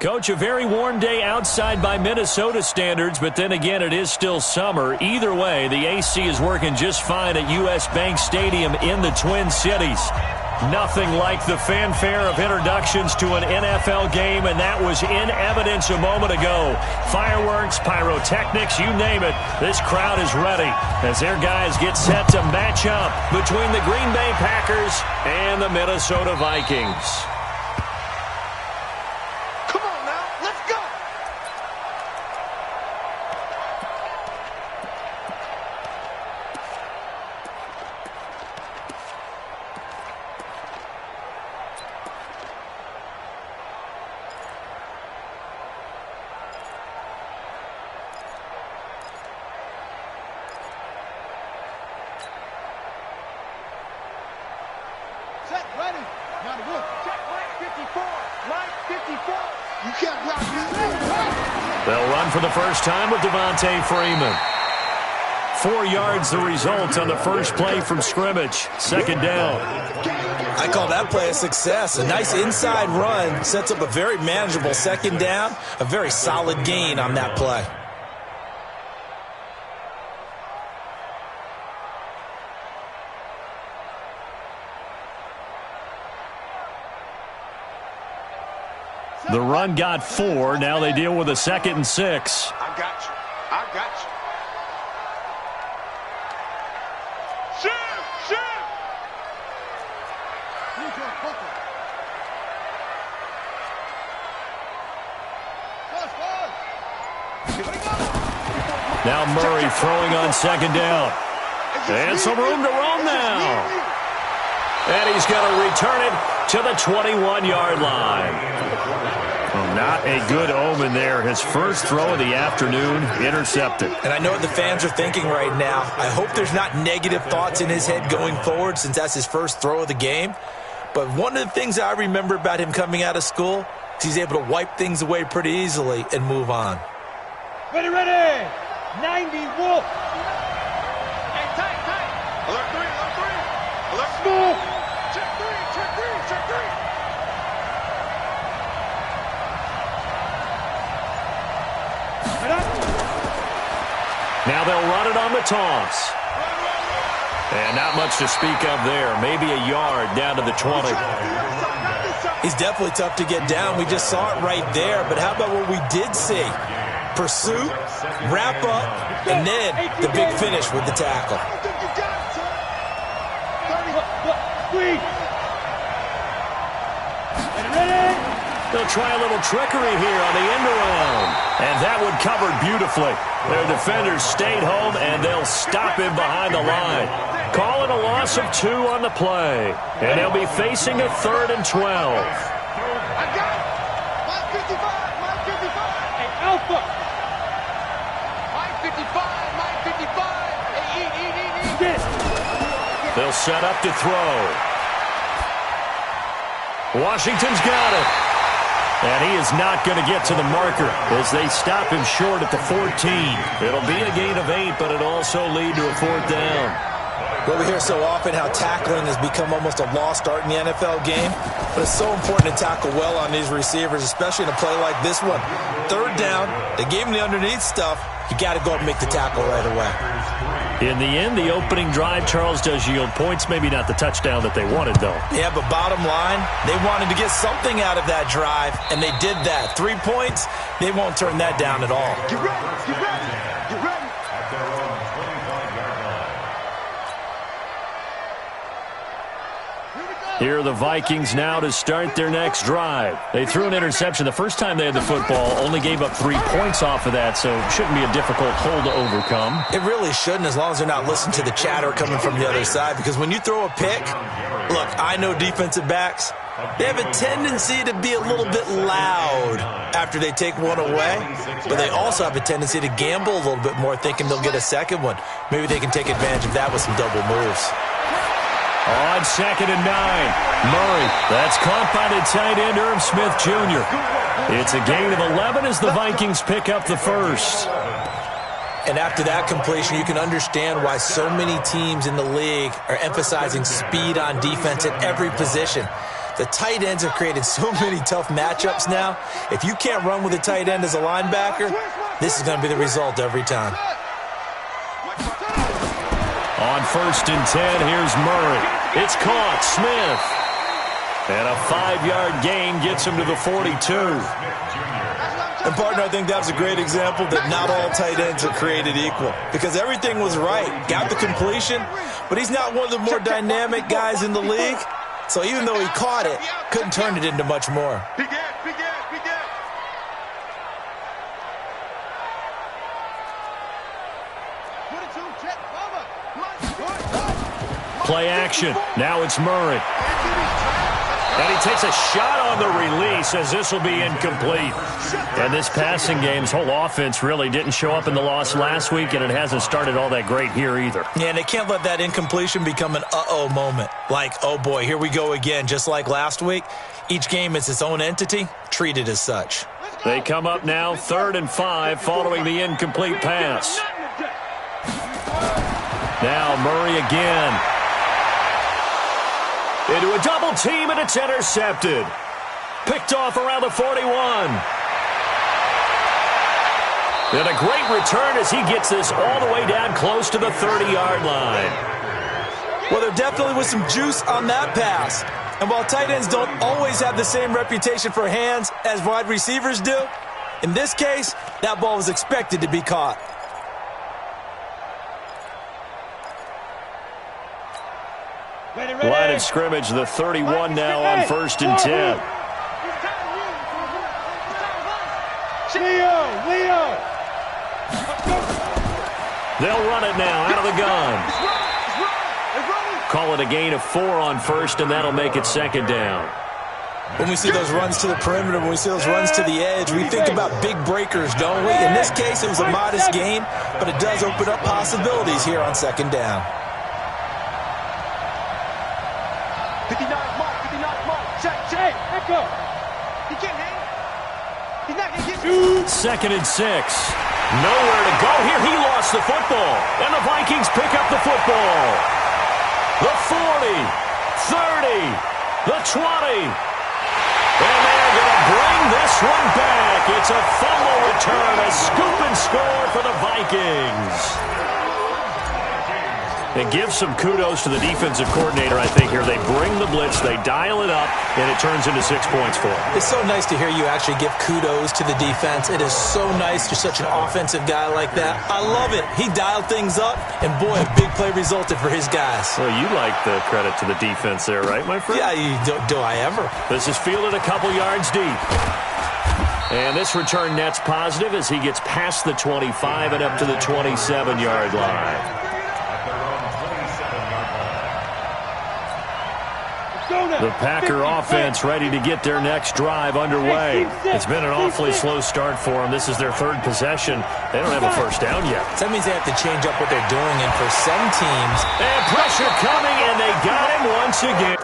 Coach, a very warm day outside by Minnesota standards, but then again, it is still summer. Either way, the AC is working just fine at U.S. Bank Stadium in the Twin Cities. Nothing like the fanfare of introductions to an NFL game, and that was in evidence a moment ago. Fireworks, pyrotechnics, you name it. This crowd is ready as their guys get set to match up between the Green Bay Packers and the Minnesota Vikings. They'll run for the first time with Freeman. 4 yards the result on the first play from scrimmage. Second down. I call that play a success. A nice inside run sets up a very manageable second down. A very solid gain on that play. The run got 4. Now they deal with a 2nd and 6. I got you. I got you. Shoot! Now Murray throwing on 2nd down. And some room to roam now. And he's going to return it to the 21-yard line. Well, not a good omen there. His first throw of the afternoon intercepted. And I know what the fans are thinking right now. I hope there's not negative thoughts in his head going forward since that's his first throw of the game. But one of the things I remember about him coming out of school is he's able to wipe things away pretty easily and move on. Ready! 90 Wolf! Hey, tight! Alert 3! Alert 3! Move! Check 3! Now they'll run it on the toss. And not much to speak of there. Maybe a yard down to the 20. He's definitely tough to get down. We just saw it right there. But how about what we did see? Pursuit, wrap up, and then the big finish with the tackle. They'll try a little trickery here on the end around. And that one covered beautifully. Their defenders stayed home, and they'll stop him behind the line. Calling a loss of 2 on the play. And they'll be facing a 3rd and 12. I got it! 55! Hey, Alpha! 55! Hey, eat! They'll set up to throw. Washington's got it. And he is not going to get to the marker as they stop him short at the 14. It'll be a gain of 8, but it'll also lead to a 4th down. Well, we hear so often how tackling has become almost a lost art in the NFL game. But it's so important to tackle well on these receivers, especially in a play like this one. 3rd down, they gave him the underneath stuff. You got to go up and make the tackle right away. In the end, the opening drive, Charles, does yield points. Maybe not the touchdown that they wanted, though. Yeah, but bottom line, they wanted to get something out of that drive, and they did that. 3 points, they won't turn that down at all. Get ready! Here are the Vikings now to start their next drive. They threw an interception the first time they had the football, only gave up 3 points off of that, so it shouldn't be a difficult hole to overcome. It really shouldn't, as long as they're not listening to the chatter coming from the other side, because when you throw a pick, look, I know defensive backs, they have a tendency to be a little bit loud after they take one away, but they also have a tendency to gamble a little bit more, thinking they'll get a second one. Maybe they can take advantage of that with some double moves. On 2nd and 9, Murray. That's caught by the tight end, Irv Smith Jr. It's a gain of 11 as the Vikings pick up the first. And after that completion, you can understand why so many teams in the league are emphasizing speed on defense at every position. The tight ends have created so many tough matchups now. If you can't run with a tight end as a linebacker, this is going to be the result every time. On 1st and 10, here's Murray. It's caught. Smith. And a 5-yard gain gets him to the 42. And, partner, I think that was a great example that not all tight ends are created equal. Because everything was right. Got the completion, but he's not one of the more dynamic guys in the league. So even though he caught it, couldn't turn it into much more. Play action. Now it's Murray. And he takes a shot on the release as this will be incomplete. And this passing game's whole offense really didn't show up in the loss last week, and it hasn't started all that great here either. Yeah, and they can't let that incompletion become an uh-oh moment. Like, oh boy, here we go again, just like last week. Each game is its own entity, treated as such. They come up now, 3rd and 5, following the incomplete pass. Now Murray again. Into a double team, and it's intercepted. Picked off around the 41. And a great return as he gets this all the way down close to the 30-yard line. Well, there definitely was some juice on that pass. And while tight ends don't always have the same reputation for hands as wide receivers do, in this case, that ball was expected to be caught. Line of scrimmage, the 31 now on 1st and 10. Leo! They'll run it now out of the gun. Call it a gain of 4 on 1st, and that'll make it 2nd down. When we see those runs to the perimeter, when we see those runs to the edge, we think about big breakers, don't we? In this case, it was a modest gain, but it does open up possibilities here on 2nd down. 59 Mike, check, echo. He can't hang. He's not going to get you. 2nd and 6. Nowhere to go here. He lost the football, and the Vikings pick up the football. The 40, 30, the 20. And they're going to bring this one back. It's a fumble return, a scoop and score for the Vikings. And give some kudos to the defensive coordinator, I think, here. They bring the blitz, they dial it up, and it turns into 6 points for them. It's so nice to hear you actually give kudos to the defense. It is so nice. You're such an offensive guy like that. I love it. He dialed things up, and boy, a big play resulted for his guys. Well, you like the credit to the defense there, right, my friend? Yeah, do I ever. This is fielded a couple yards deep. And this return net's positive as he gets past the 25 and up to the 27-yard line. The Packer offense ready to get their next drive underway. It's been an awfully slow start for them. This is their 3rd possession. They don't have a 1st down yet. That means they have to change up what they're doing, and for some teams... And pressure coming, and they got him once again.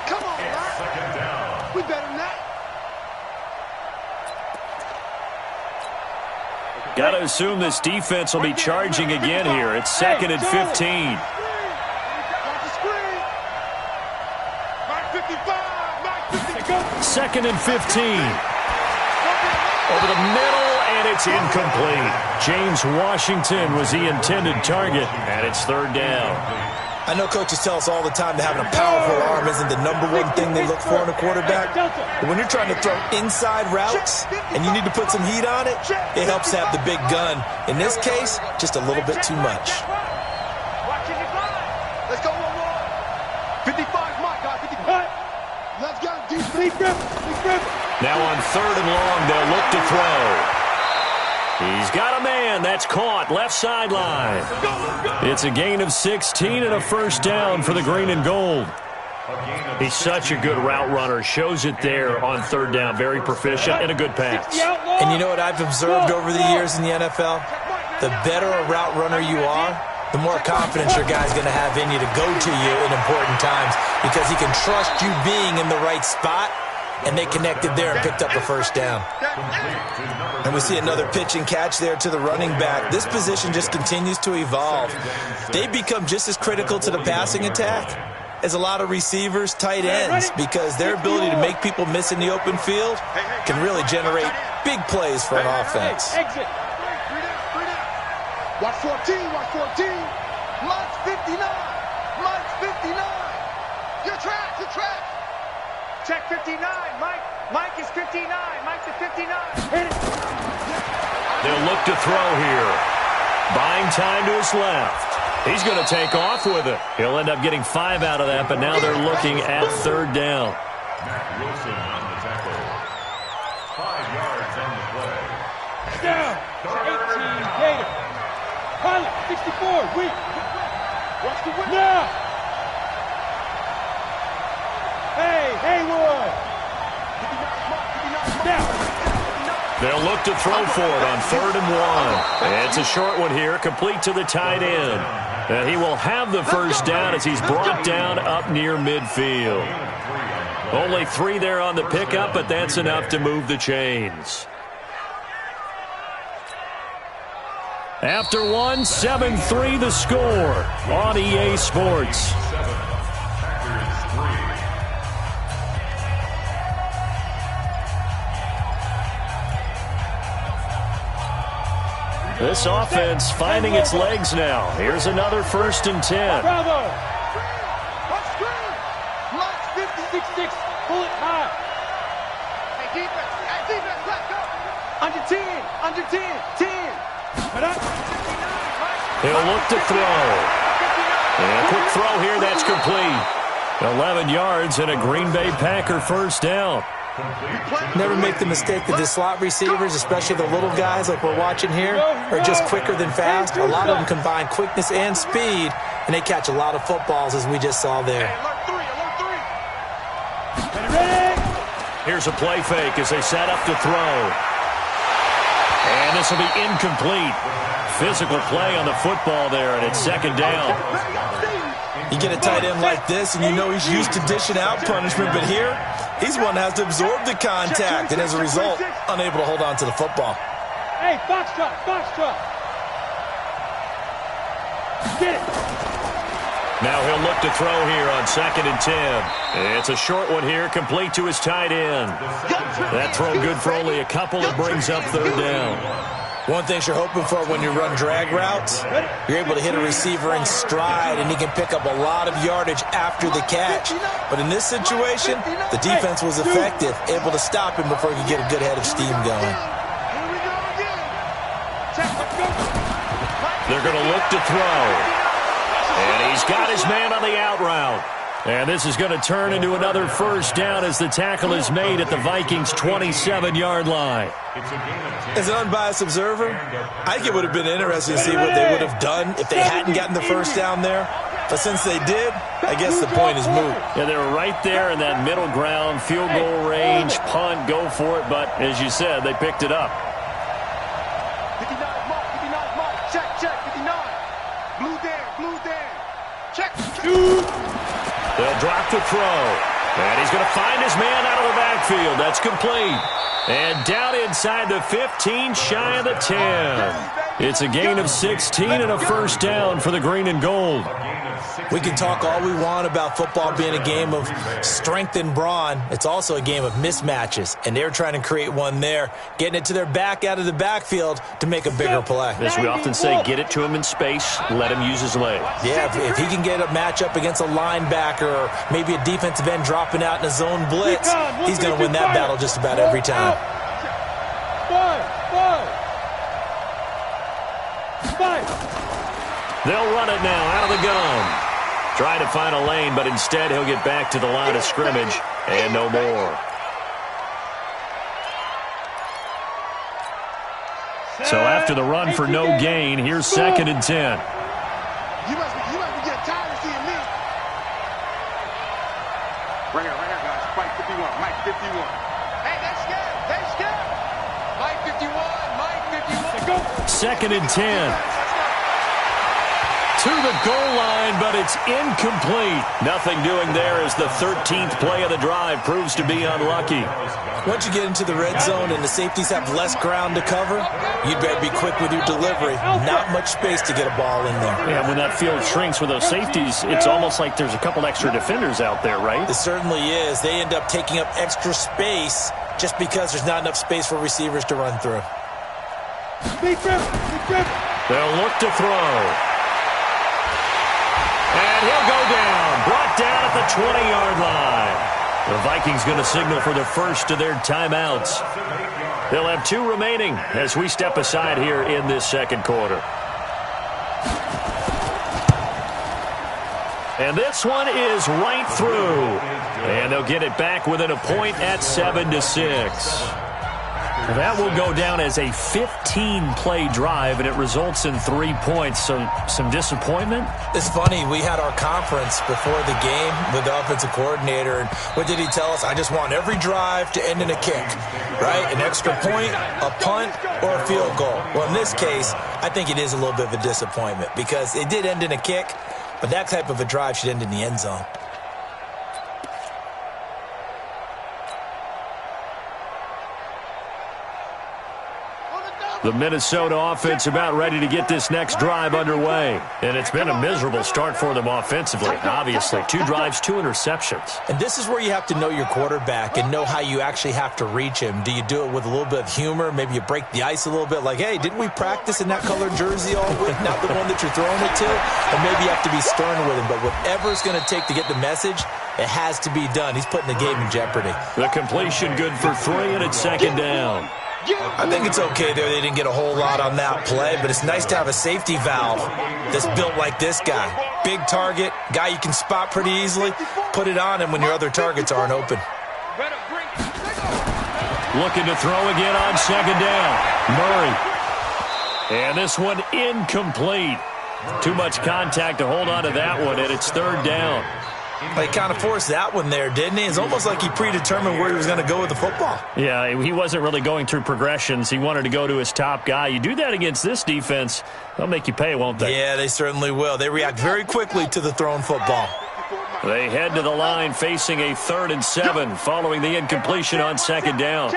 Come on, man. We better than that. Got to assume this defense will be charging again here. It's 2nd and 15. Watch the screen. Mike 55. 2nd and 15. Over the middle, and it's incomplete. James Washington was the intended target, and it's 3rd down. I know coaches tell us all the time that having a powerful arm isn't the #1 thing they look for in a quarterback. But when you're trying to throw inside routes and you need to put some heat on it, it helps to have the big gun. In this case, just a little bit too much. Let's go one more. 55 Mike, guys. 55. Let's go. Deep grip. Now on 3rd and long, they'll look to throw. He's got a man. That's caught. Left sideline. It's a gain of 16 and a first down for the green and gold. He's such a good route runner. Shows it there on third down. Very proficient and a good pass. And you know what I've observed over the years in the NFL? The better a route runner you are, the more confidence your guy's going to have in you to go to you in important times because he can trust you being in the right spot, and they connected there and picked up a first down. And we see another pitch and catch there to the running back. This position just continues to evolve. They become just as critical to the passing attack as a lot of receivers, tight ends, because their ability to make people miss in the open field can really generate big plays for an offense. Exit. Watch 14, watch 14. Mike's 59. Mike's 59. You're trash, you're trash. Check 59. Mike is 59. Mike's at 59. Hit it. They'll look to throw here. Buying time to his left. He's going to take off with it. He'll end up getting 5 out of that, but now they're looking at third down. Wilson on the tackle. 5 yards on the play. Down. 18 Gator. Pilot, 64. Weak. Watch the win. Now. Hey, Haywood. Now. They'll look to throw for it on 3rd and 1. It's a short one here, complete to the tight end. And he will have the first down as he's brought down up near midfield. Only 3 there on the pickup, but that's enough to move the chains. After 1, 7-3 the score on EA Sports. This offense finding its legs now. Here's another 1st and 10. Bravo. Mike's 56. Pull it high. Hey, defense, let's go. Under 10. Under 10. 10. He'll look to throw. And a quick throw here, that's complete. 11 yards and a Green Bay Packer first down. Never make the mistake that the slot receivers, especially the little guys like we're watching here, are just quicker than fast. A lot of them combine quickness and speed, and they catch a lot of footballs, as we just saw there. Here's a play fake as they set up to throw. And this will be incomplete. Physical play on the football there, and it's 2nd down. You get a tight end like this, and you know he's used to dishing out punishment, but here, he's one that has to absorb the contact, and as a result, unable to hold on to the football. Hey, box truck, box truck. Get it. Now he'll look to throw here on 2nd and 10. It's a short one here, complete to his tight end. That throw good for only a couple. It brings up 3rd down. One thing you're hoping for when you run drag routes, you're able to hit a receiver in stride, and he can pick up a lot of yardage after the catch. But in this situation, the defense was effective, able to stop him before he could get a good head of steam going. They're going to look to throw. And he's got his man on the out route. And this is going to turn into another first down as the tackle is made at the Vikings' 27-yard line. As an unbiased observer, I think it would have been interesting to see what they would have done if they hadn't gotten the first down there. But since they did, I guess the point is moot. Yeah, they were right there in that middle ground, field goal range, punt, go for it. But as you said, they picked it up. 59 mark, check, 59. Blue there, check. They'll drop the throw. And he's going to find his man out of the backfield. That's complete. And down inside the 15, shy of the 10. It's a gain of 16 and a first down for the green and gold. We can talk all we want about football being a game of strength and brawn. It's also a game of mismatches, and they're trying to create one there, getting it to their back out of the backfield to make a bigger play. As we often say, get it to him in space, let him use his legs. Yeah, if he can get a matchup against a linebacker or maybe a defensive end dropping out in a zone blitz, he's going to win that battle just about every time. They'll run it now out of the gun. Trying to find a lane, but instead he'll get back to the line of scrimmage and no more. So after the run for no gain, here's 2nd and 10. You must be getting tired of seeing me. Right here, guys. Mike 51. Mike 51. Hey, they're scared. They're scared. Mike 51. Mike 51. 2nd and 10. To the goal line, but it's incomplete. Nothing doing there as the 13th play of the drive proves to be unlucky. Once you get into the red zone and the safeties have less ground to cover, you'd better be quick with your delivery. Not much space to get a ball in there. Yeah, when that field shrinks with those safeties, it's almost like there's a couple extra defenders out there, right? It certainly is. They end up taking up extra space just because there's not enough space for receivers to run through. They'll look to throw. And he'll go down. Brought down at the 20-yard line. The Vikings going to signal for the first of their timeouts. They'll have 2 remaining as we step aside here in this second quarter. And this one is right through. And they'll get it back within a point at 7-6. That will go down as a 15-play drive, and it results in 3 points. So some disappointment? It's funny. We had our conference before the game with the offensive coordinator, and what did he tell us? I just want every drive to end in a kick, right? An extra point, a punt, or a field goal. Well, in this case, I think it is a little bit of a disappointment because it did end in a kick, but that type of a drive should end in the end zone. The Minnesota offense about ready to get this next drive underway. And it's been a miserable start for them offensively, obviously. 2 drives, 2 interceptions. And this is where you have to know your quarterback and know how you actually have to reach him. Do you do it with a little bit of humor? Maybe you break the ice a little bit like, hey, didn't we practice in that colored jersey all week? Not the one that you're throwing it to? Or maybe you have to be stern with him. But whatever it's going to take to get the message, it has to be done. He's putting the game in jeopardy. The completion good for 3, and it's 2nd down. I think it's okay there. They didn't get a whole lot on that play, but it's nice to have a safety valve that's built like this guy. Big target, guy you can spot pretty easily. Put it on him when your other targets aren't open. Looking to throw again on 2nd down. Murray. And this one incomplete. Too much contact to hold on to that one, and it's 3rd down. He kind of forced that one there, didn't he? It's almost like he predetermined where he was going to go with the football. Yeah, he wasn't really going through progressions. He wanted to go to his top guy. You do that against this defense, they'll make you pay, won't they? Yeah, they certainly will. They react very quickly to the thrown football. They head to the line facing a 3rd and 7 following the incompletion on 2nd down.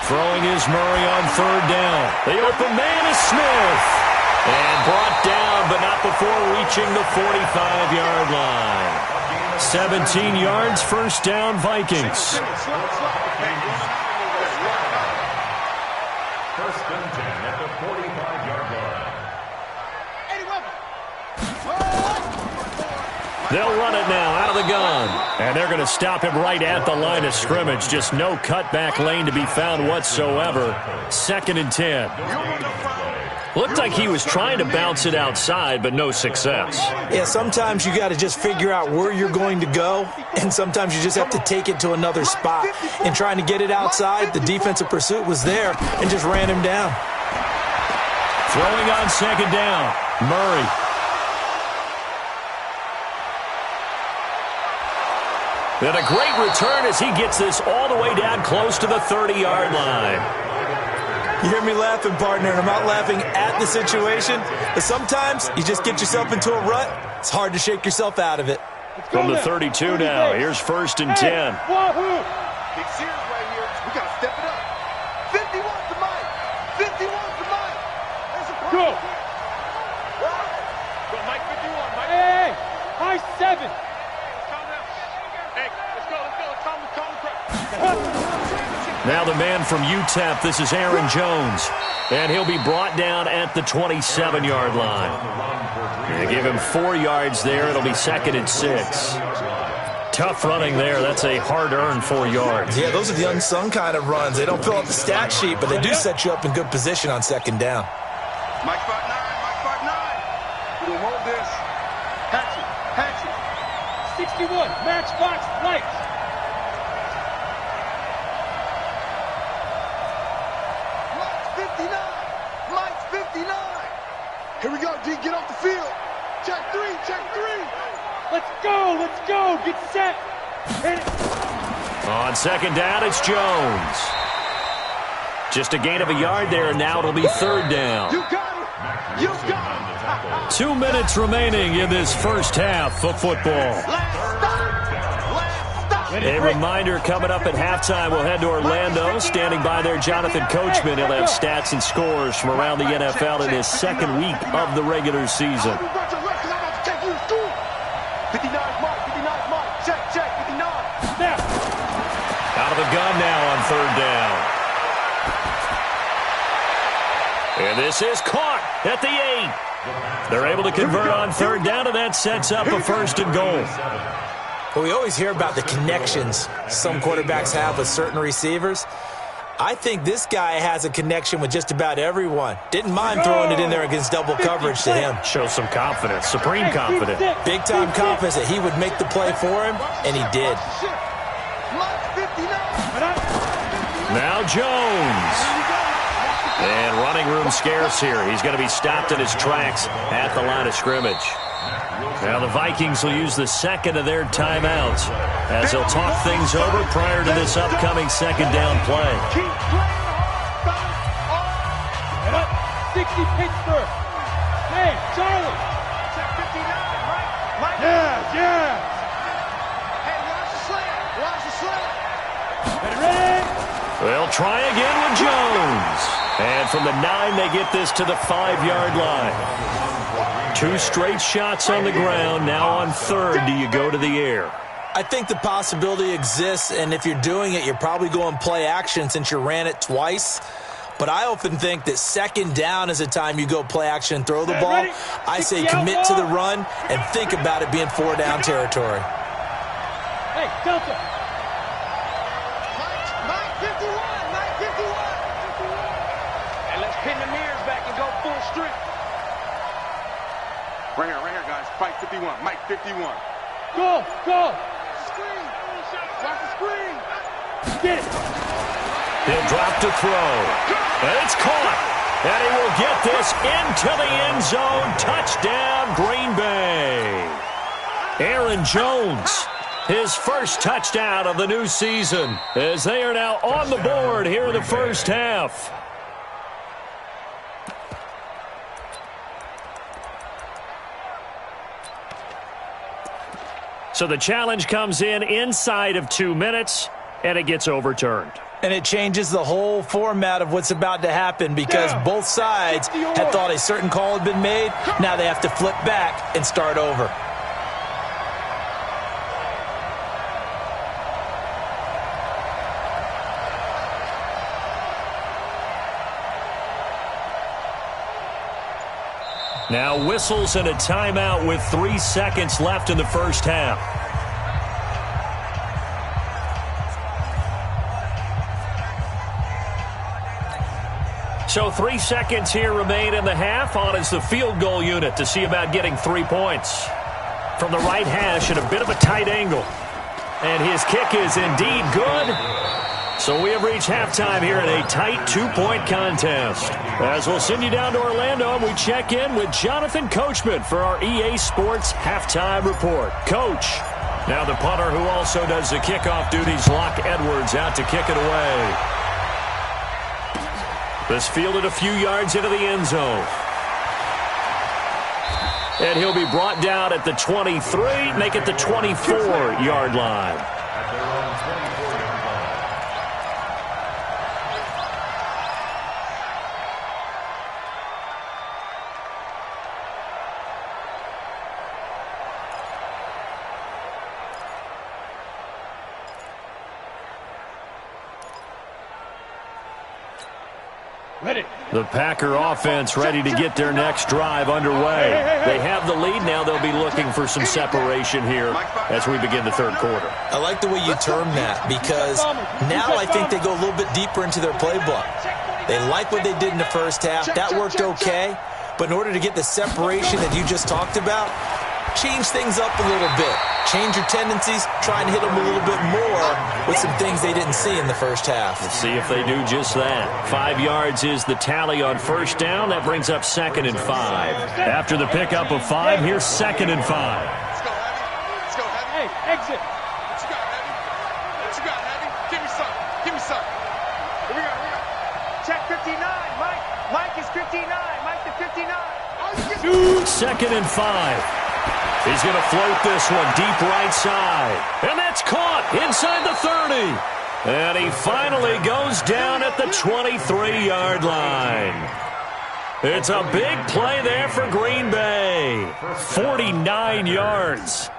Throwing is Murray on 3rd down. The open man is Smith. And brought down, but not before reaching the 45-yard line. 17 yards, 1st down, Vikings. 1st and 10 at the 45-yard line. They'll run it now out of the gun. And they're going to stop him right at the line of scrimmage. Just no cutback lane to be found whatsoever. 2nd and 10. Looked like he was trying to bounce it outside, but no success. Yeah, sometimes you got to just figure out where you're going to go, and sometimes you just have to take it to another spot. And trying to get it outside, the defensive pursuit was there and just ran him down. Throwing on 2nd down, Murray. And a great return as he gets this all the way down close to the 30-yard line. You hear me laughing, partner, and I'm not laughing at the situation. But sometimes you just get yourself into a rut. It's hard to shake yourself out of it. From the 32 now, here's 1st and 10. Wahoo! Big series right here. We got to step it up. 51 to Mike. 51 to Mike. Go. Go, Mike 51. Mike. Hey, high 7. Calm down. Hey, let's go. Calm the Now the man from UTEP, this is Aaron Jones. And he'll be brought down at the 27-yard line. They give him 4 yards there. It'll be 2nd and 6. Tough running there. That's a hard-earned 4 yards. Yeah, those are the unsung kind of runs. They don't fill up the stat sheet, but they do set you up in good position on 2nd down. Mike 5'9", Mike 5'9". We'll hold this. Hatchet. 61, matchbox, lights. Let's go. Let's go. Get set. Hit it. On second down, it's Jones. Just a gain of a yard there, and now it'll be third down. You got it. You got it. 2 minutes remaining in this first half of football. A reminder coming up at halftime, we'll head to Orlando. Standing by there, Jonathan Coachman. He'll have stats and scores from around the NFL in his second week of the regular season. 59 Mike. 59 Mike. Check. 59. Snap. Out of the gun now on third down. And this is caught at the 8. They're able to convert on third down, and that sets up a first and goal. Well, we always hear about the connections some quarterbacks have with certain receivers. I think this guy has a connection with just about everyone. Didn't mind throwing it in there against double coverage to him. Shows some confidence, supreme confidence. Big-time confidence that he would make the play for him, and he did. Now Jones. And running room scarce here. He's going to be stopped in his tracks at the line of scrimmage. Now the Vikings will use the second of their timeouts as they'll talk things over prior to this upcoming second down play. Keep playing hard. 60 Pittsburgh. Hey, Charlie. Check 59, Mike. Yeah. Hey, watch the slant. Ready? They'll try again with Jones. And from the 9, they get this to the 5-yard line. 2 straight shots on the ground. Now on third, do you go to the air? I think the possibility exists, and if you're doing it, you're probably going play action since you ran it twice. But I often think that second down is a time you go play action and throw the ball. I say commit to the run and think about it being 4-down territory. Hey, Delta. Mike 51. And let's pin the mirrors back and go full strength. Right here, guys. Fight 51. Mike 51. Go. Screen. Watch the screen. Get it. He'll drop to throw. And it's caught. And he will get this into the end zone. Touchdown, Green Bay. Aaron Jones, his first touchdown of the new season, as they are now on the board here in the first half. So the challenge comes in inside of 2 minutes, and it gets overturned. And it changes the whole format of what's about to happen because both sides had thought a certain call had been made. Now they have to flip back and start over. Now whistles and a timeout with 3 seconds left in the first half. So 3 seconds here remain in the half. On is the field goal unit to see about getting 3 points. From the right hash at a bit of a tight angle. And his kick is indeed good. So we have reached halftime here in a tight 2-point contest. As we'll send you down to Orlando, and we check in with Jonathan Coachman for our EA Sports Halftime Report. Coach, now the punter who also does the kickoff duties, Locke Edwards, out to kick it away. This fielded a few yards into the end zone. And he'll be brought down at the 23, make it the 24-yard line. The Packer offense ready to get their next drive underway. They have the lead. Now they'll be looking for some separation here as we begin the third quarter. I like the way you term that because now I think they go a little bit deeper into their playbook. They like what they did in the first half. That worked okay. But in order to get the separation that you just talked about, change things up a little bit. Change your tendencies, try and hit them a little bit more with some things they didn't see in the first half. Let's see if they do just that. 5 yards is the tally on first down. That brings up 2nd and 5. After the pickup of 5, here's 2nd and 5. Here we go. Check 59. Mike is 59. Mike to 59. Second and 5. He's going to float this one deep right side. And that's caught inside the 30. And he finally goes down at the 23-yard line. It's a big play there for Green Bay. 49 yards.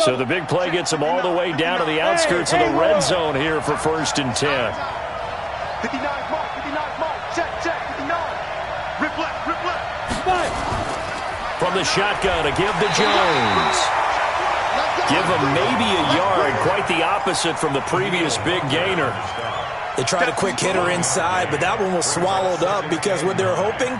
So the big play gets him all the way down to the outskirts of the red zone here for 1st and 10. 59 Mike. 59 Mike. Check. 59. Rip left. From the shotgun to give to Jones. Give him maybe a yard. Quite the opposite from the previous big gainer. They tried a quick hitter inside, but that one was swallowed up because what they're hoping,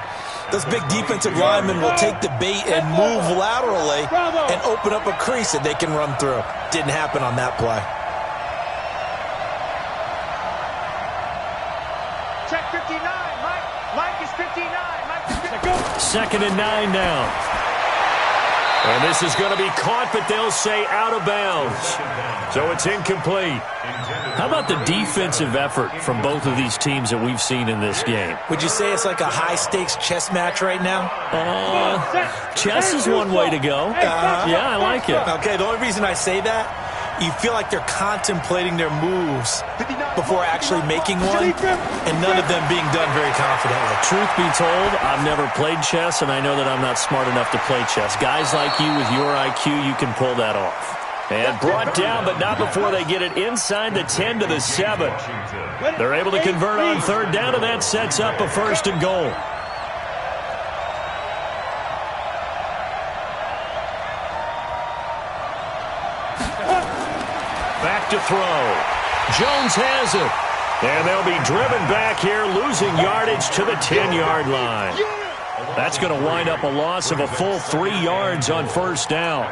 those big defensive linemen will take the bait and move laterally and open up a crease that they can run through. Didn't happen on that play. Check 59. Mike is 59. Mike is 59. 2nd and 9 now. And this is going to be caught, but they'll say out of bounds. So it's incomplete. How about the defensive effort from both of these teams that we've seen in this game? Would you say it's like a high-stakes chess match right now? Chess is one way to go. Yeah, I like it. Okay, the only reason I say that, you feel like they're contemplating their moves before actually making one, and none of them being done very confidently. Truth be told, I've never played chess, and I know that I'm not smart enough to play chess. Guys like you with your IQ, you can pull that off. And brought down, but not before they get it inside the 10 to the 7. They're able to convert on 3rd down, and that sets up a 1st and goal. Back to throw. Jones has it. And they'll be driven back here, losing yardage to the 10-yard line. That's going to wind up a loss of a full 3 yards on 1st down.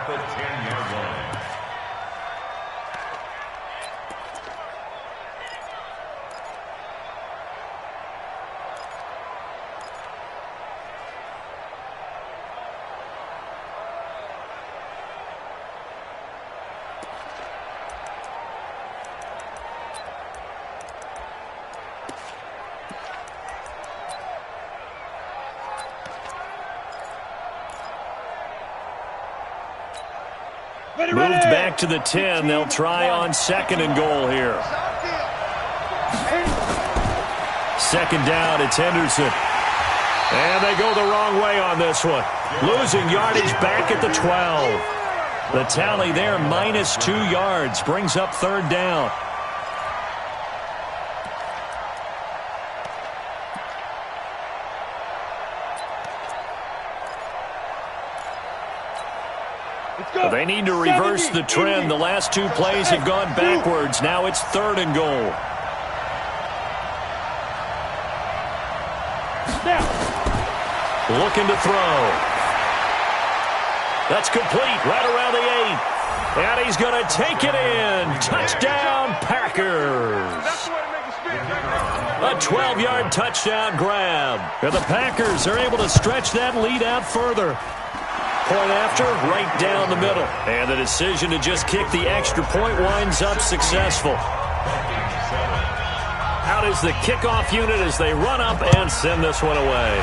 Moved back to the 10. They'll try on 2nd and goal here. 2nd down, it's Henderson. And they go the wrong way on this one. Losing yardage back at the 12. The tally there, -2 yards, brings up 3rd down. They need to reverse the trend. The last 2 plays have gone backwards. Now it's 3rd and goal. Looking to throw. That's complete right around the 8. And he's going to take it in. Touchdown, Packers. A 12-yard touchdown grab. And the Packers are able to stretch that lead out further. Point after, right down the middle. And the decision to just kick the extra point winds up successful. Out is the kickoff unit as they run up and send this one away.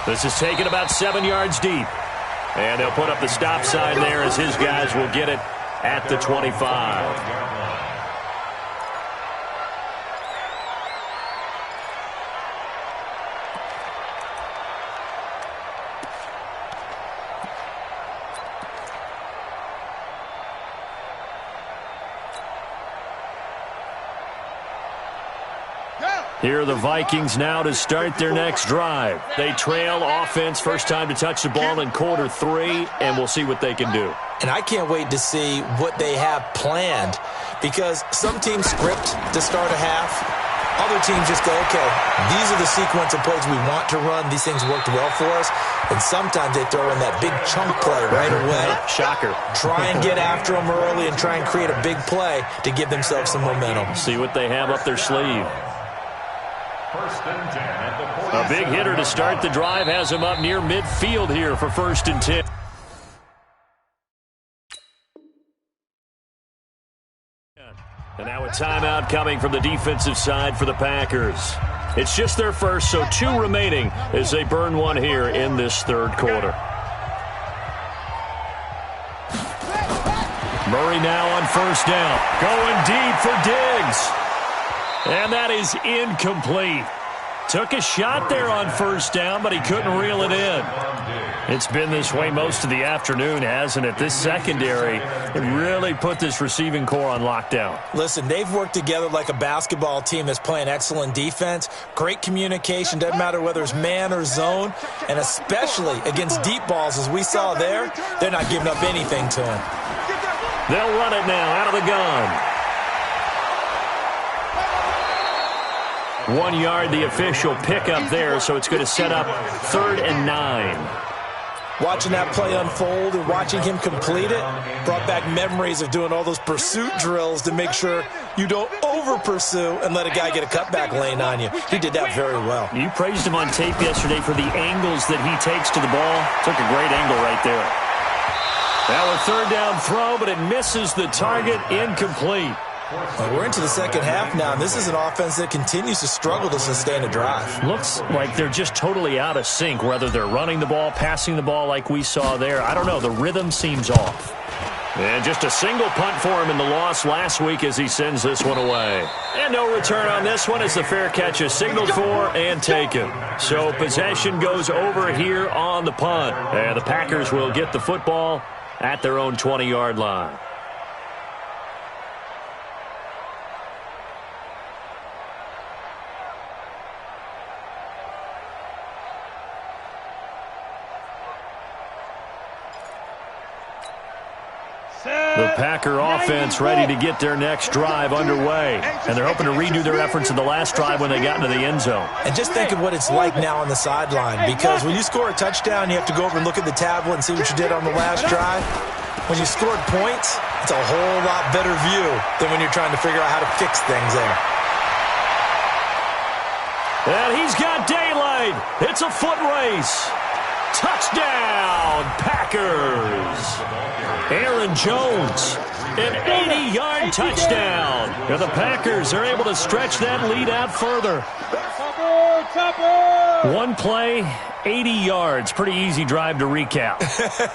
This is taken about 7 yards deep. And they'll put up the stop sign there as his guys will get it at the 25. Here are the Vikings now to start their next drive. They trail offense, first time to touch the ball in quarter 3, and we'll see what they can do. And I can't wait to see what they have planned, because some teams script to start a half. Other teams just go, okay, these are the sequence of plays we want to run. These things worked well for us. And sometimes they throw in that big chunk play right away. Shocker. Try and get after them early and try and create a big play to give themselves some momentum. See what they have up their sleeve. First and 10 at the 40. A big hitter to start the drive has him up near midfield here for 1st and 10. And now a timeout coming from the defensive side for the Packers. It's just their first, so 2 remaining as they burn one here in this 3rd quarter. Murray now on 1st down. Going deep for Diggs. And that is incomplete. Took a shot there on 1st down, but he couldn't reel it in. It's been this way most of the afternoon, hasn't it? This secondary, it really put this receiving core on lockdown. Listen, they've worked together like a basketball team that's playing excellent defense. Great communication, doesn't matter whether it's man or zone. And especially against deep balls, as we saw there, they're not giving up anything to him. They'll run it now out of the gun. 1 yard, the official pickup there, so it's going to set up 3rd and 9. Watching that play unfold and watching him complete it brought back memories of doing all those pursuit drills to make sure you don't over-pursue and let a guy get a cutback lane on you. He did that very well. You praised him on tape yesterday for the angles that he takes to the ball. Took a great angle right there. Now a 3rd down throw, but it misses the target, incomplete. Well, we're into the second half now, and this is an offense that continues to struggle to sustain a drive. Looks like they're just totally out of sync, whether they're running the ball, passing the ball like we saw there. I don't know. The rhythm seems off. And just a single punt for him in the loss last week as he sends this one away. And no return on this one as the fair catch is signaled for and taken. So possession goes over here on the punt. And the Packers will get the football at their own 20-yard line. The Packer offense ready to get their next drive underway. And they're hoping to redo their efforts in the last drive when they got into the end zone. And just think of what it's like now on the sideline, because when you score a touchdown, you have to go over and look at the tablet and see what you did on the last drive. When you scored points, it's a whole lot better view than when you're trying to figure out how to fix things there. And he's got daylight. It's a foot race. Touchdown, Packers. Aaron Jones, an 80-yard touchdown. And the Packers are able to stretch that lead out further. One play, 80 yards. Pretty easy drive to recap.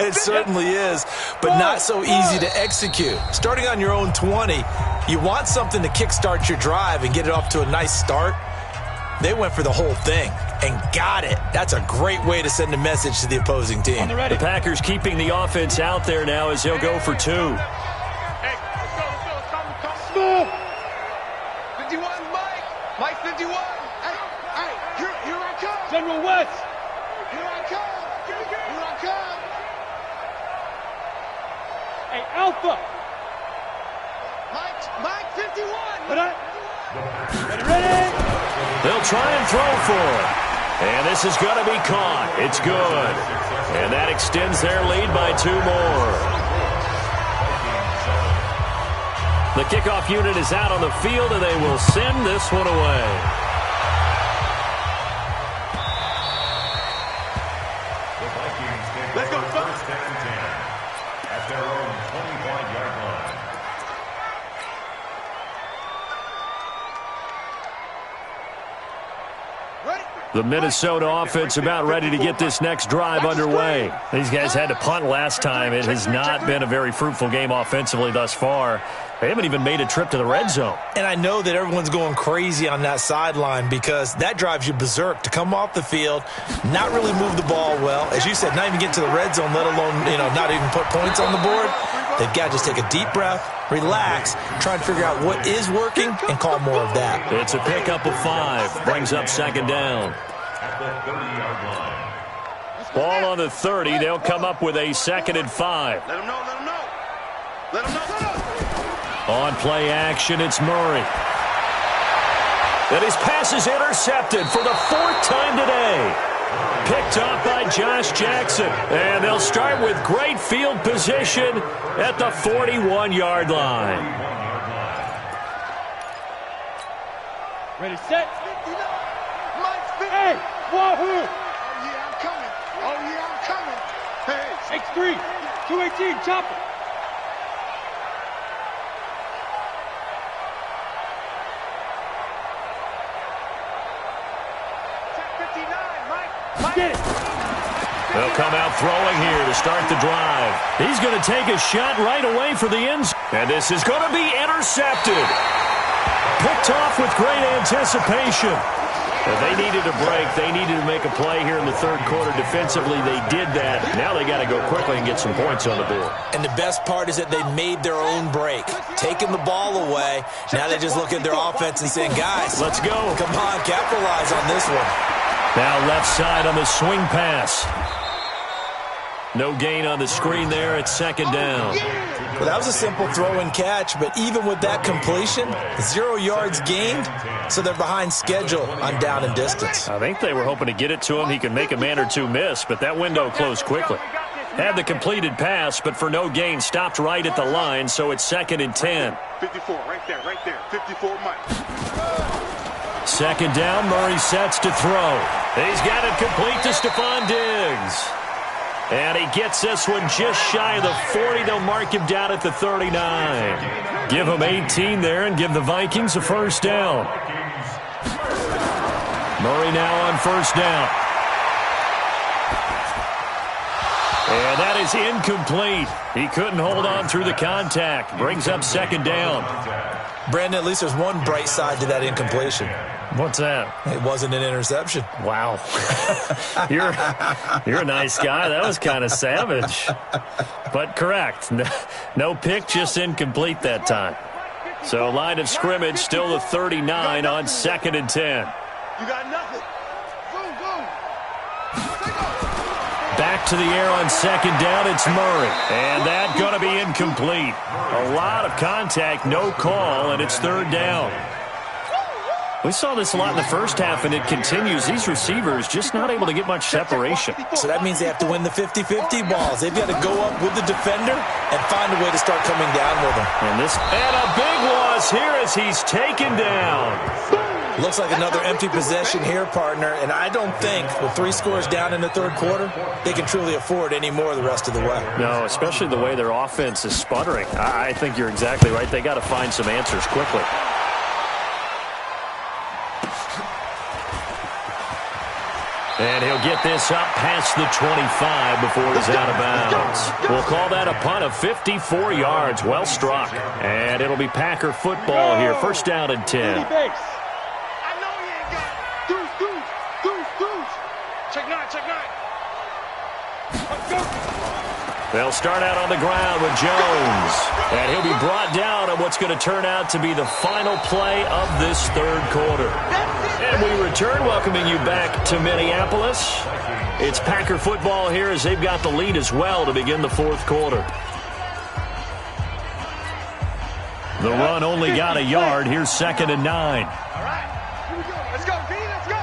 It certainly is, but not so easy to execute. Starting on your own 20, you want something to kickstart your drive and get it off to a nice start. They went for the whole thing and got it. That's a great way to send a message to the opposing team. The Packers keeping the offense out there now as they'll go for 2. Hey, come. 51, Mike. Mike 51. Hey, here I come. General West. Here I come. Here I come. Hey, Alpha. Mike 51. Ready? They'll try and throw for it. And this is going to be caught. It's good. And that extends their lead by 2 more. The kickoff unit is out on the field, and they will send this one away. Let's go, first and 10 at their own 25-yard line. The Minnesota offense about ready to get this next drive underway. These guys had to punt last time. It has not been a very fruitful game offensively thus far. They haven't even made a trip to the red zone. And I know that everyone's going crazy on that sideline because that drives you berserk to come off the field, not really move the ball well. As you said, not even get to the red zone, let alone, not even put points on the board. They've got to just take a deep breath, relax, try and figure out what is working and call more of that. It's a pickup of 5. Brings up 2nd down. At the 30-yard line. Ball on the 30. They'll come up with a 2nd and 5. Let him know. Let him know. On play action, it's Murray. And his pass is intercepted for the 4th time today. Picked off by Josh Jackson. And they'll start with great field position at the 41-yard line. Ready, set. Yahoo! Oh, yeah, I'm coming. Oh, yeah, I'm coming. Hey. X3, 218, chopper. Check 59, Mike. Get it. They'll come out throwing here to start the drive. He's going to take a shot right away for the end zone. And this is going to be intercepted. Picked off with great anticipation. If they needed a break, they needed to make a play here in the third quarter defensively. They did that. Now they got to go quickly and get some points on the board. And the best part is that they made their own break, taking the ball away. Now they just look at their offense and saying, guys, Let's go. come on, capitalize on this one. Now left side on the swing pass. No gain on the screen there. It's second down. Well, that was a simple throw and catch, but even with that completion, 0 yards gained, so they're behind schedule on down and distance. I think they were hoping to get it to him. He could make a man or two miss, but that window closed quickly. Had the completed pass, but for no gain, stopped right at the line, so it's second and 10. 54, right there, 54, Mike. Second down, Murray sets to throw. He's got it complete to Stephon Diggs. And he gets this one just shy of the 40. They'll mark him down at the 39. Give him 18 there and give the Vikings a first down. Murray now on first down. And that is incomplete. He couldn't hold on through the contact. Brings up second down. Brandon, at least there's one bright side to that incompletion. What's that? It wasn't an interception. Wow. You're a nice guy. That was kind of savage. But correct. No pick, just incomplete that time. So line of scrimmage, still the 39 on second and 10. You got nothing. Back to the air on second down, it's Murray. And that going to be incomplete. A lot of contact, no call, and it's third down. We saw this a lot in the first half, and it continues. These receivers just not able to get much separation. So that means they have to win the 50-50 balls. They've got to go up with the defender and find a way to start coming down with them. And a big loss here as he's taken down. Looks like another empty possession here, partner, and I don't think with 3 scores down in the third quarter, they can truly afford any more the rest of the way. No, especially the way their offense is sputtering. I think you're exactly right. They got to find some answers quickly. And he'll get this up past the 25 before he's out of bounds. We'll call that a punt of 54 yards. Well struck. And it'll be Packer football here. First down and 10. They'll start out on the ground with Jones. And he'll be brought down on what's going to turn out to be the final play of this third quarter. And we return, welcoming you back to Minneapolis. It's Packer football here as they've got the lead as well to begin the fourth quarter. The run only got a yard. Here's second and 9. All right, here we go. Let's go, V. Let's go.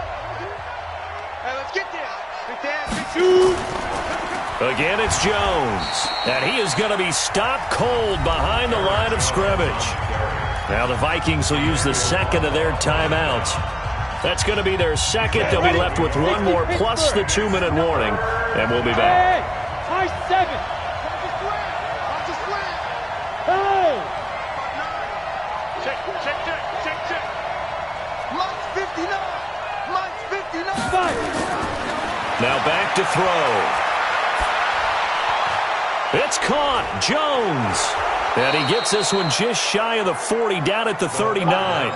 Hey, let's get there. Get there. Again, it's Jones. And he is going to be stopped cold behind the line of scrimmage. Now the Vikings will use the second of their timeouts. That's going to be their second. They'll be left with one more plus the 2-minute warning. And we'll be back. High 7. Hey! Check. Mike's 59. Mike's 59. Now back to throw. It's caught. Jones. And he gets this one just shy of the 40, down at the 39.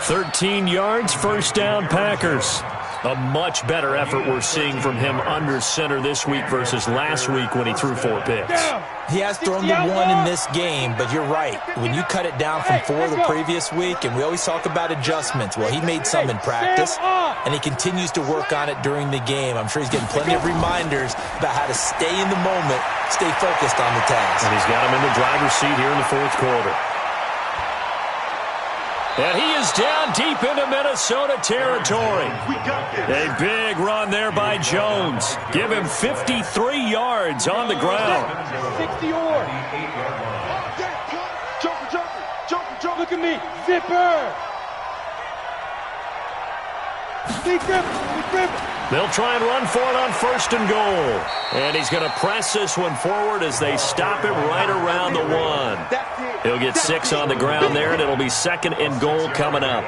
13 yards, first down, Packers. A much better effort we're seeing from him under center this week versus last week when he threw 4 picks. He has thrown the 1 in this game, but you're right. When you cut it down from 4 the previous week, and we always talk about adjustments, well, he made some in practice, and he continues to work on it during the game. I'm sure he's getting plenty of reminders about how to stay in the moment, stay focused on the task. And he's got him in the driver's seat here in the fourth quarter. And he is down deep into Minnesota territory. A big run there by Jones. Give him 53 yards on the ground. 60 yards. Jumper. Look at me. Zipper. Big grip. They'll try and run for it on 1st and goal. And he's going to press this one forward as they stop it right around the 1. He'll get 6 on the ground there, and it'll be 2nd and goal coming up.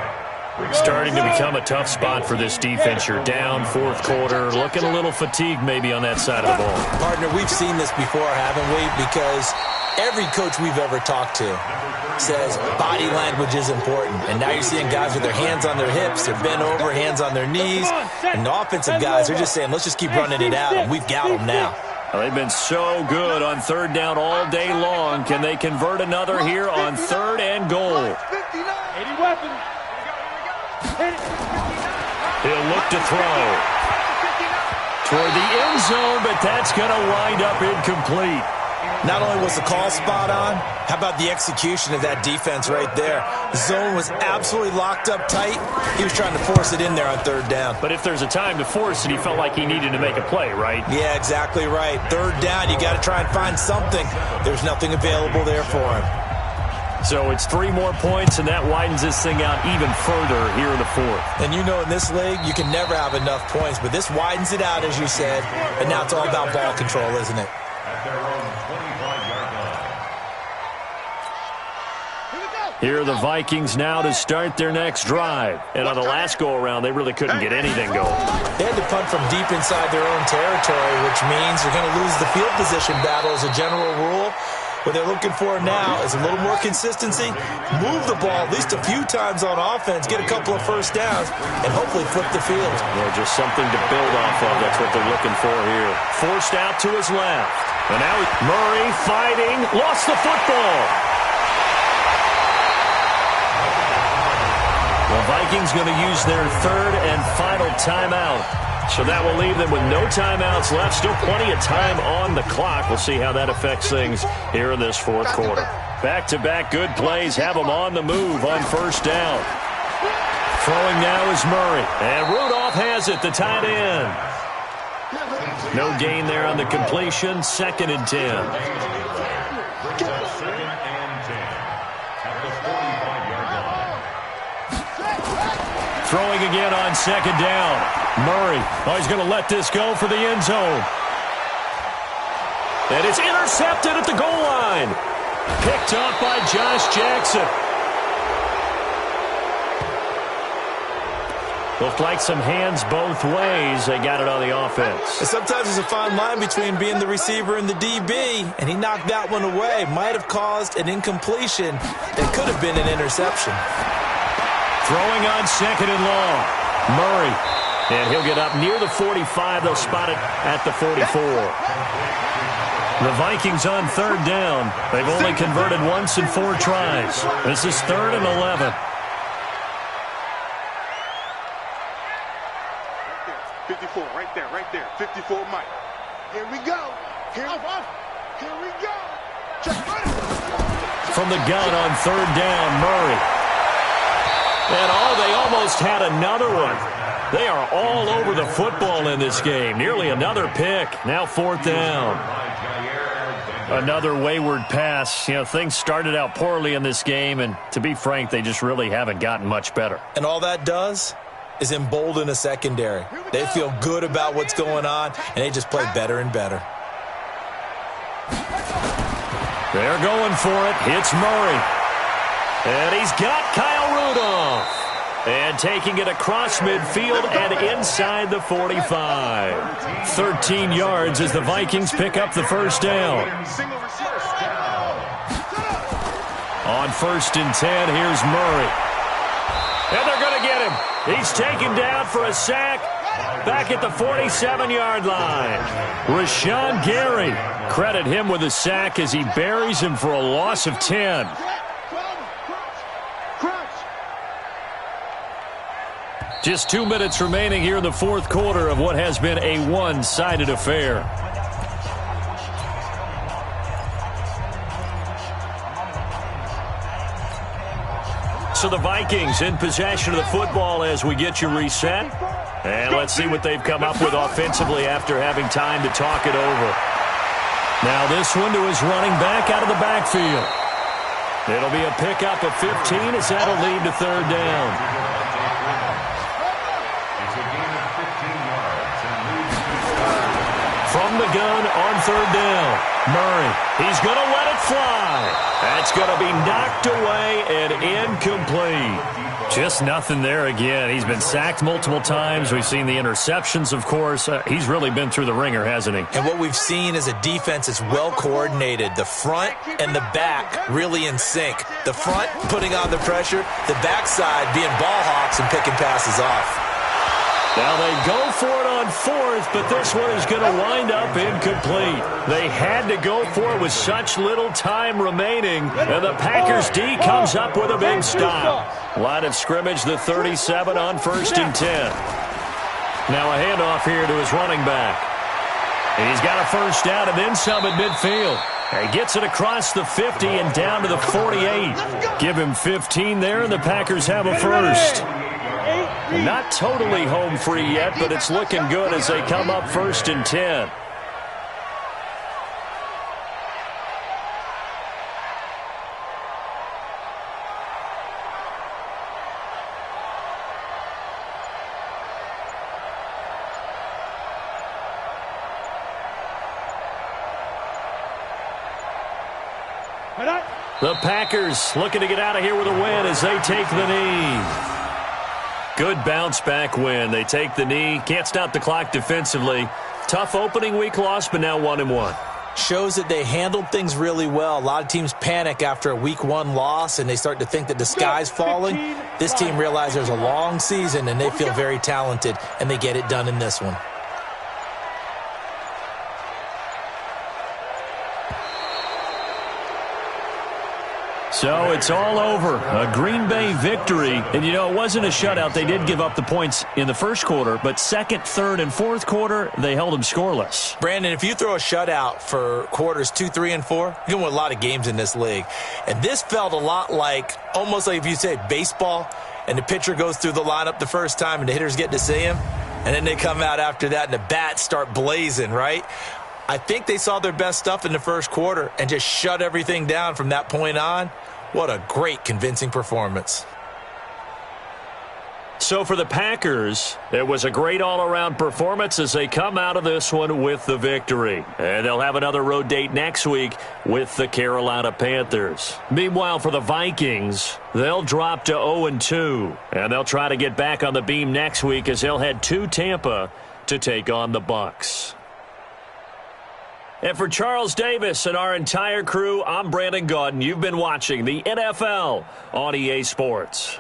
Starting to become a tough spot for this defense. You're down 4th quarter, looking a little fatigued maybe on that side of the ball. Partner, we've seen this before, haven't we? Because every coach we've ever talked to says body language is important. And now you're seeing guys with their hands on their hips, they're bent over, hands on their knees. And the offensive guys are just saying, let's just keep running it out, and we've got them now. Well, they've been so good on 3rd down all day long. Can they convert another here on 3rd and goal? 80 weapons. He'll look to throw toward the end zone, but that's going to wind up incomplete. Not only was the call spot on, how about the execution of that defense right there? The zone was absolutely locked up tight. He was trying to force it in there on 3rd down. But if there's a time to force it, he felt like he needed to make a play, right? Yeah, exactly right. 3rd down, you got to try and find something. There's nothing available there for him. So it's 3 more points, and that widens this thing out even further here in the 4th. And you know in this league, you can never have enough points, but this widens it out, as you said, and now it's all about ball control, isn't it? At their own 25-yard line. Here are the Vikings now to start their next drive. And on the last go-around, they really couldn't get anything going. They had to punt from deep inside their own territory, which means they're going to lose the field position battle as a general rule. What they're looking for now is a little more consistency, move the ball at least a few times on offense, get a couple of 1st downs, and hopefully flip the field. Yeah, just something to build off of. That's what they're looking for here. Forced out to his left. And now Murray fighting, lost the football. The Vikings going to use their 3rd and final timeout. So that will leave them with no timeouts left. Still plenty of time on the clock. We'll see how that affects things here in this 4th quarter. Back-to-back good plays have them on the move on 1st down. Throwing now is Murray. And Rudolph has it, the tight end. No gain there on the completion. 2nd and 10. Brings up 2nd and 10 at the 45-yard line. Throwing again on 2nd down. Murray, he's going to let this go for the end zone. And it's intercepted at the goal line. Picked up by Josh Jackson. Looked like some hands both ways. They got it on the offense. And sometimes there's a fine line between being the receiver and the DB, and he knocked that one away. Might have caused an incompletion that could have been an interception. Throwing on 2nd and long. Murray. And he'll get up near the 45. They'll spot it at the 44. The Vikings on 3rd down. They've only converted once in 4 tries. This is 3rd and 11. 54, right there. 54, Mike. Here we go. Here we go. From the gun on 3rd down, Murray. And they almost had another one. They are all over the football in this game. Nearly another pick. Now 4th down. Another wayward pass. You know, things started out poorly in this game, and to be frank, they just really haven't gotten much better. And all that does is embolden a secondary. They feel good about what's going on, and they just play better and better. They're going for it. Hits Murray. And he's got Kyle Rudolph. And taking it across midfield and inside the 45. 13 yards as the Vikings pick up the 1st down. On 1st and 10, here's Murray. And they're going to get him. He's taken down for a sack back at the 47-yard line. Rashawn Gary. Credit him with a sack as he buries him for a loss of 10. Just 2 minutes remaining here in the 4th quarter of what has been a one-sided affair. So the Vikings in possession of the football as we get you reset. And let's see what they've come up with offensively after having time to talk it over. Now this one to his running back out of the backfield. It'll be a pickup of 15 as that'll lead to 3rd down. It's a gain of 15 yards. shotgun on third down. Murray, he's going to let it fly. That's going to be knocked away and incomplete. Just nothing there again. He's been sacked multiple times. We've seen the interceptions, of course. He's really been through the ringer, hasn't he? And what we've seen is a defense that's well coordinated. The front and the back really in sync. The front putting on the pressure, the backside being ball hawks and picking passes off. Now they go for it on fourth, but this one is going to wind up incomplete. They had to go for it with such little time remaining, and the Packers D comes up with a big stop. Line of scrimmage, the 37 on 1st and 10. Now a handoff here to his running back. And he's got a first down and then some at midfield. He gets it across the 50 and down to the 48. Give him 15 there, and the Packers have a first. Not totally home free yet, but it's looking good as they come up 1st and 10. The Packers looking to get out of here with a win as they take the knee. Good bounce-back win. They take the knee. Can't stop the clock defensively. Tough opening week loss, but now 1-1. Shows that they handled things really well. A lot of teams panic after a week 1 loss, and they start to think that the sky's falling. This team realizes there's a long season, and they feel very talented, and they get it done in this one. So it's all over. A Green Bay victory. And, you know, it wasn't a shutout. They did give up the points in the first quarter, but second, third, and fourth quarter, they held them scoreless. Brandon, if you throw a shutout for quarters 2, 3, and 4, you're going to win a lot of games in this league. And this felt a lot like, almost like if you say baseball, and the pitcher goes through the lineup the first time, and the hitters get to see him, and then they come out after that, and the bats start blazing, right? I think they saw their best stuff in the first quarter and just shut everything down from that point on. What a great, convincing performance. So for the Packers, it was a great all-around performance as they come out of this one with the victory. And they'll have another road date next week with the Carolina Panthers. Meanwhile, for the Vikings, they'll drop to 0-2. And they'll try to get back on the beam next week as they'll head to Tampa to take on the Bucs. And for Charles Davis and our entire crew, I'm Brandon Gaudin. You've been watching the NFL on EA Sports.